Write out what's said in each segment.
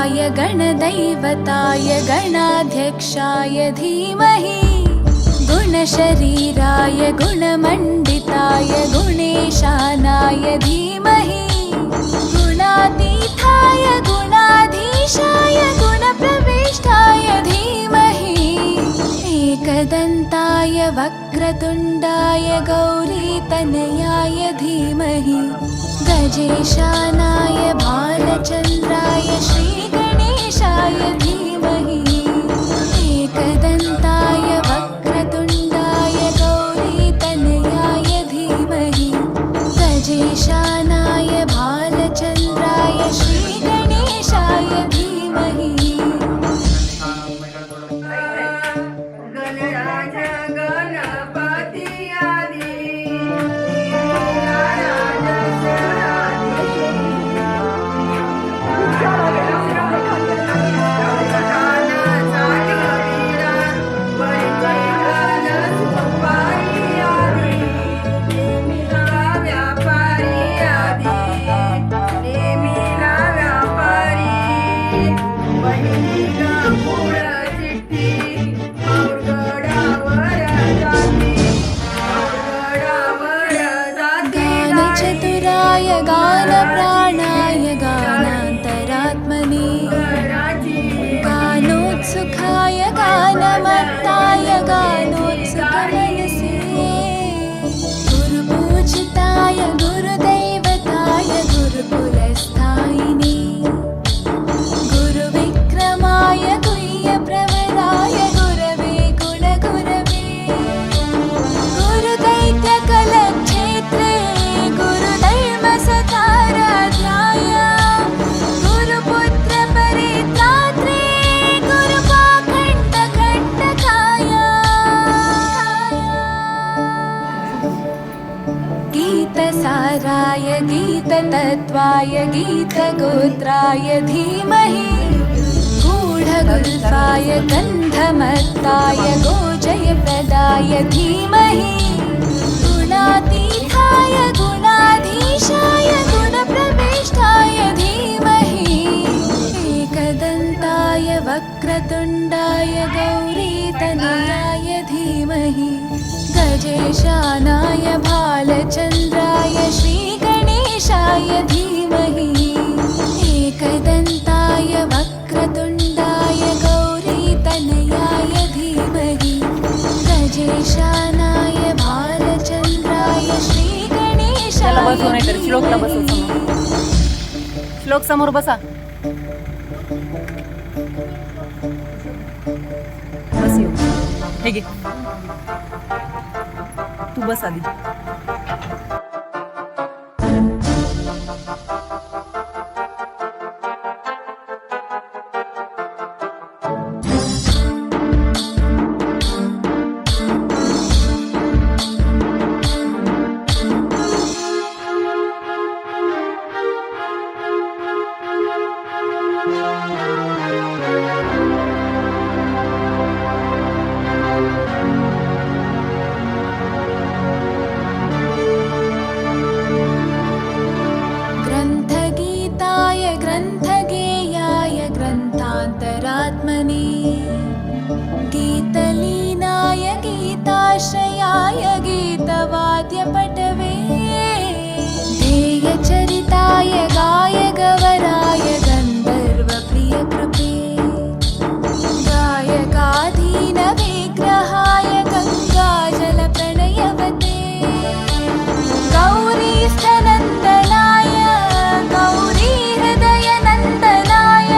गणाधिपाय गणदैवताय गणाध्यक्षाय धीमहि गुणशरीराय गुणमण्डिताय गुणेशानाय धीमहि गुणातीताय गुणाधीशाय गुणप्रविष्टाय धीमहि एकदन्ताय वक्रतुण्डाय गौरीतनयाय धीमहि गजेशानाय भालचन्द्राय श्रीगणेशाय धीमहि एकदन्ताय वक्रतुण्डाय गौरीतनयाय धीमहि गजेशानाय भालचन्द्राय श्रीगणेशाय धीमहि गानप्राणाय गानान्तरात्मने गानोत्सुकाय गानमत्ताय गानोत्सुकमनसे गुरुपूजिताय गुरुदैवताय गुरुकुलस्थायिने गुरुविक्रमाय गुह्यप्रवराय गुरवे गुणगुरवे गुरुदैत्यकलक्षेत्रे सताराध्याय गुरुपुत्रपरित्रात्रे गुरुपाखण्डखण्डकाय गीतसाराय गीततत्त्वाय गीतगोत्राय धीमहि गूढगुल्फाय गन्धमत्ताय गोजयप्रदाय धीमहि गुणातीताय गुणाधीशाय गुणप्रविष्टाय धीमहि एकदन्ताय वक्रतुण्डाय गौरीतनयाय धीमहि गजेशानाय भालचन्द्राय श्रीगणेशाय धीमहि एकदन्ताय वक्रतुण्डाय गौरीतनयाय धीमहि गजेशानाय भालचन्द्राय श्रीगणेशाय धीमहि श्लोकला बसव समोर श्लोक समोर बसा बस येऊ हे घे तू बस आधी गीतलीनाय गीताश्रयाय गीतवाद्यपटवे ध्येयचरिताय गायगवराय गन्धर्वप्रियकृपे गायकाधीनविग्रहाय गङ्गाजलप्रणयवते गौरीस्थनन्दनाय गौरीहृदयनन्दनाय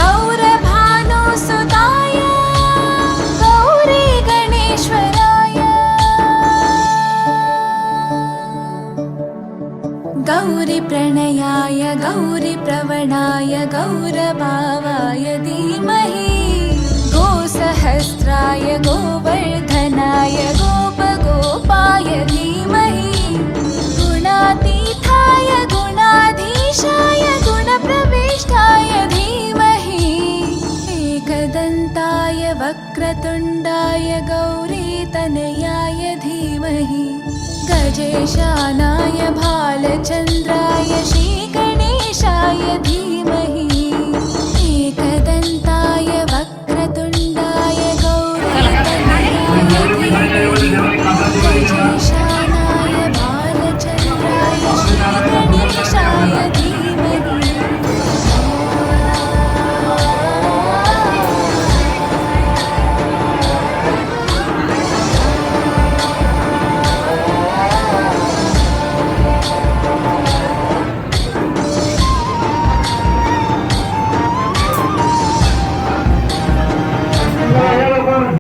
गौरभानुसुताय गौरीगणेश्वराय गौरीप्रणयाय गौरीप्रवणाय गौरभावाय धीमहि गोसहस्राय गोवर्धनाय गोपगोपाय धीमहि गुणातीताय गुणाधीशाय गुणप्रविष्टाय धीमहि एकदन्ताय वक्रतुण्डाय गौरीतनयाय धीमहि गजेशानाय भालचन्द्राय श्री